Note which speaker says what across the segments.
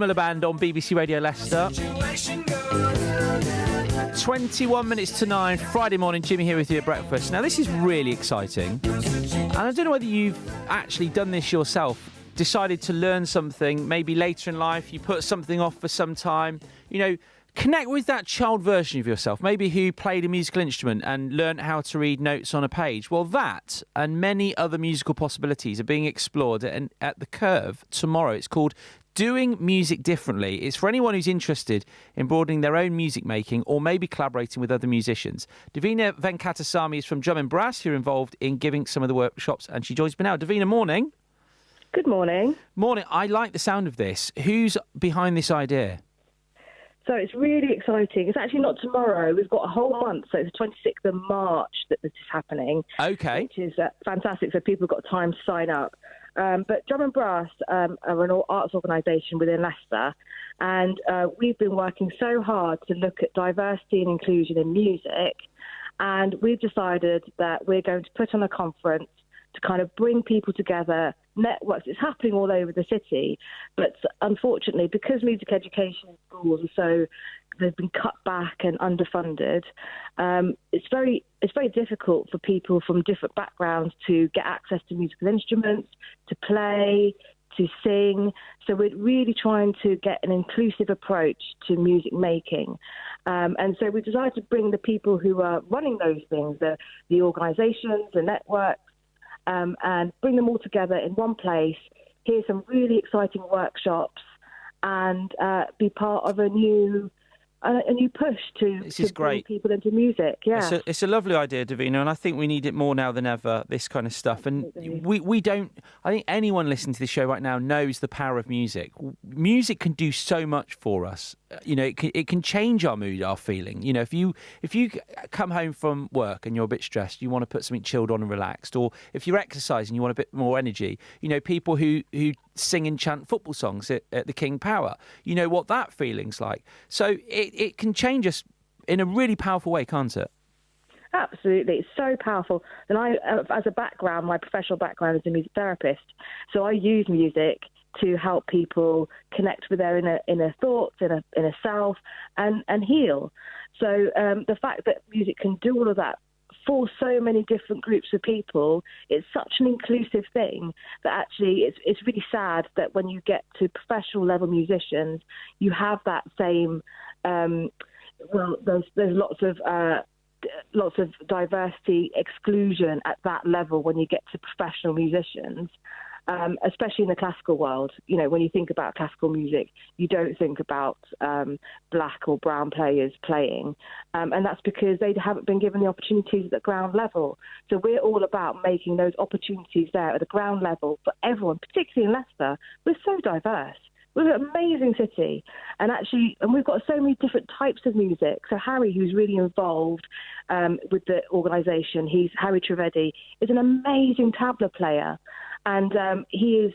Speaker 1: Miller Band on BBC Radio Leicester. 21 minutes to 9, Friday morning, Jimmy here with you at breakfast. Now, this is really exciting. And I don't know whether you've actually done this yourself, decided to learn something, maybe later in life, you put something off for some time, connect with that child version of yourself, maybe who played a musical instrument and learnt how to read notes on a page. Well, that and many other musical possibilities are being explored at the Curve tomorrow. It's called Doing Music Differently. It's for anyone who's interested in broadening their own music making or maybe collaborating with other musicians. Davina Vencatasamy is from Drum and Brass, who are involved in giving some of the workshops, and she joins me now. Davina, morning.
Speaker 2: Good morning.
Speaker 1: Morning. I like the sound of this. Who's behind this idea?
Speaker 2: So it's really exciting. It's actually not tomorrow. We've got a whole month. So it's the 26th of March that this is happening.
Speaker 1: Okay.
Speaker 2: Which is fantastic. So people have got time to sign up. But Drum and Brass are an arts organisation within Leicester. And we've been working so hard to look at diversity and inclusion in music. And we've decided that we're going to put on a conference to kind of bring people together, networks. It's happening all over the city, but unfortunately, because music education in schools they've been cut back and underfunded, it's very difficult for people from different backgrounds to get access to musical instruments, to play, to sing. So we're really trying to get an inclusive approach to music making. And so we decided to bring the people who are running those things, the organisations, the networks, and bring them all together in one place, hear some really exciting workshops, and be part of a new push to bring people into music. Yeah,
Speaker 1: it's a lovely idea, Davina, and I think we need it more now than ever, this kind of stuff. And we don't, I think anyone listening to this show right now knows the power of music. Music can do so much for us. It can change our mood, our feeling. If you come home from work and you're a bit stressed, you want to put something chilled on and relaxed, or if you're exercising, you want a bit more energy. People who sing and chant football songs at the King Power, you know what that feeling's like. So it can change us in a really powerful way, can't it?
Speaker 2: Absolutely. It's so powerful. And I, as a background, my professional background is a music therapist, so I use music to help people connect with their inner thoughts, inner self, and heal. So the fact that music can do all of that for so many different groups of people, it's such an inclusive thing that actually it's really sad that when you get to professional level musicians, you have that same, there's lots of diversity exclusion at that level when you get to professional musicians. Especially in the classical world, when you think about classical music, you don't think about black or brown players playing. And that's because they haven't been given the opportunities at the ground level. So we're all about making those opportunities there at the ground level for everyone, particularly in Leicester. We're so diverse. We're an amazing city. And we've got so many different types of music. So Harry, who's really involved with the organisation, Harry Trivedi, is an amazing tabla player. And he's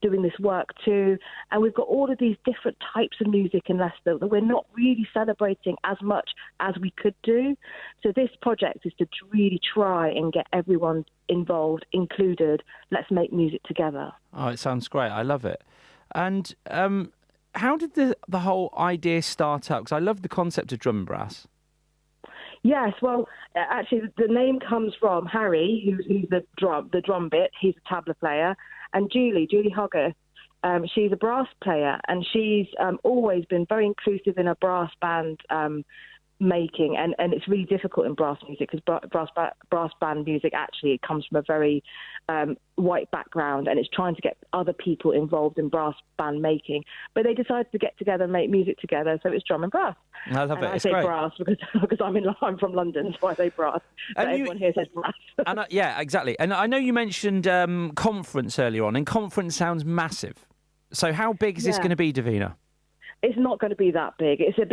Speaker 2: doing this work too. And we've got all of these different types of music in Leicester that we're not really celebrating as much as we could do. So this project is to really try and get everyone involved, included. Let's make music together.
Speaker 1: Oh, it sounds great. I love it. And how did the whole idea start out? Because I love the concept of drum and brass.
Speaker 2: Yes, well, actually, the name comes from Harry, who's the drum bit. He's a tabla player, and Julie Hogarth. She's a brass player, and she's always been very inclusive in a brass band making, and it's really difficult in brass music because brass band music actually comes from a very white background, and it's trying to get other people involved in brass band making. But they decided to get together and make music together, so it's drum and brass.
Speaker 1: I love it.
Speaker 2: I say
Speaker 1: great.
Speaker 2: Brass because I'm from London, so I say brass. But everyone here says brass.
Speaker 1: Yeah, exactly. And I know you mentioned conference earlier on, and conference sounds massive. So how big is this going to be, Davina?
Speaker 2: It's not going to be that big. It's a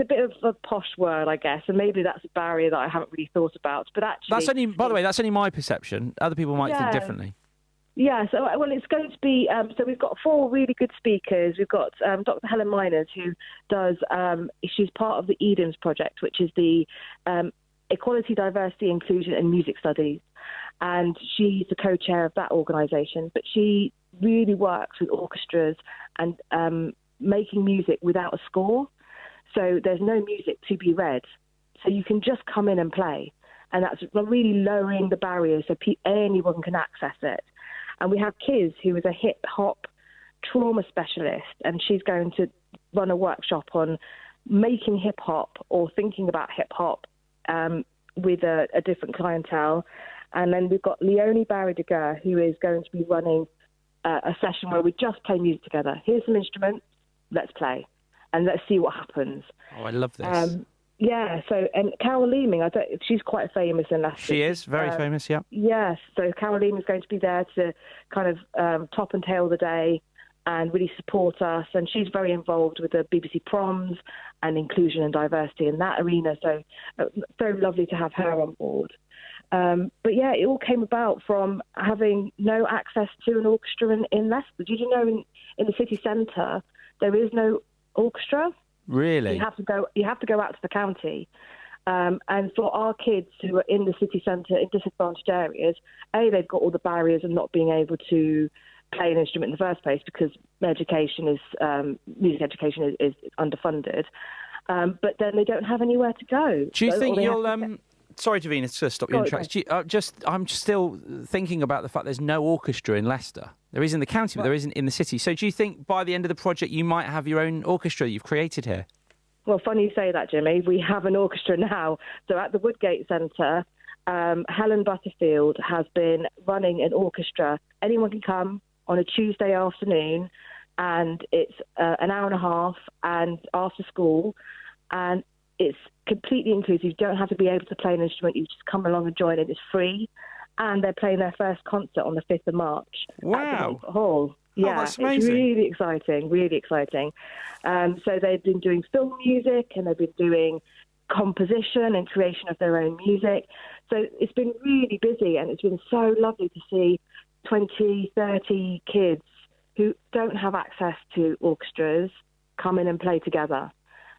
Speaker 2: bit of a posh word, I guess, and maybe that's a barrier that I haven't really thought about. But actually,
Speaker 1: by the way, that's only my perception. Other people might think differently.
Speaker 2: Yeah, so it's going to be. So we've got 4 really good speakers. We've got Dr. Helen Miners, who does. She's part of the EDIMS project, which is the Equality, Diversity, Inclusion and Music Studies, and she's the co-chair of that organisation. But she really works with orchestras and making music without a score. So there's no music to be read. So you can just come in and play. And that's really lowering the barriers so anyone can access it. And we have Kiz, who is a hip-hop trauma specialist, and she's going to run a workshop on making hip-hop or thinking about hip-hop with a different clientele. And then we've got Leonie Barry-Degueur, who is going to be running a session where we just play music together. Here's some instruments, let's play, and let's see what happens.
Speaker 1: Oh, I love this.
Speaker 2: Yeah, so, and Carol Leeming, she's quite famous in Leicester.
Speaker 1: She is, very famous, yeah.
Speaker 2: Yes, so Carol Leeming is going to be there to kind of top and tail the day and really support us. And she's very involved with the BBC Proms and inclusion and diversity in that arena. So very lovely to have her on board. But yeah, it all came about from having no access to an orchestra in Leicester. Did you know in the city centre there is no orchestra?
Speaker 1: Really?
Speaker 2: You have to go out to the county. And for our kids who are in the city centre in disadvantaged areas, they've got all the barriers of not being able to play an instrument in the first place because music education is underfunded. But then they don't have anywhere to go.
Speaker 1: Do you think you'll... Sorry, Davina, to stop your interest. I'm still thinking about the fact there's no orchestra in Leicester. There is in the county, but there isn't in the city. So do you think by the end of the project you might have your own orchestra you've created here?
Speaker 2: Well, funny you say that, Jimmy. We have an orchestra now. So at the Woodgate Centre, Helen Butterfield has been running an orchestra. Anyone can come on a Tuesday afternoon, and it's an hour and a half and after school, and it's completely inclusive. You don't have to be able to play an instrument. You just come along and join it. It's free. And they're playing their first concert on the 5th of March.
Speaker 1: Wow.
Speaker 2: At the Hall. Yeah,
Speaker 1: that's amazing.
Speaker 2: It's really exciting, really exciting. So they've been doing film music and they've been doing composition and creation of their own music. So it's been really busy, and it's been so lovely to see 20, 30 kids who don't have access to orchestras come in and play together.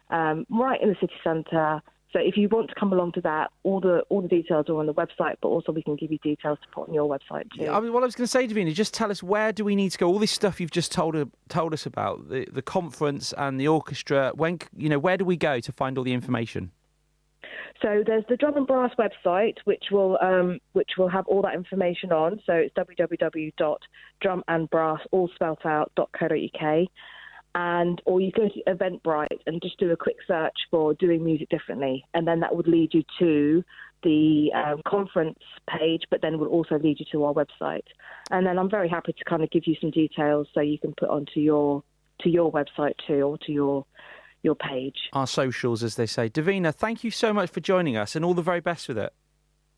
Speaker 2: Right in the city centre. So if you want to come along to that, all the details are on the website, but also we can give you details to put on your website too.
Speaker 1: Yeah, what I was going to say, Davina, just tell us, where do we need to go? All this stuff you've just told us about, the conference and the orchestra. Where do we go to find all the information?
Speaker 2: So there's the Drum and Brass website, which will have all that information on. So it's www.drumandbrass.co.uk. Or you go to Eventbrite and just do a quick search for Doing Music Differently, and then that would lead you to the conference page, but then will also lead you to our website. And then I'm very happy to kind of give you some details so you can put onto your website too, or to your page.
Speaker 1: Our socials, as they say. Davina, thank you so much for joining us, and all the very best with it.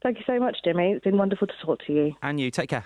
Speaker 2: Thank you so much, Jimmy. It's been wonderful to talk to you.
Speaker 1: And you, take care.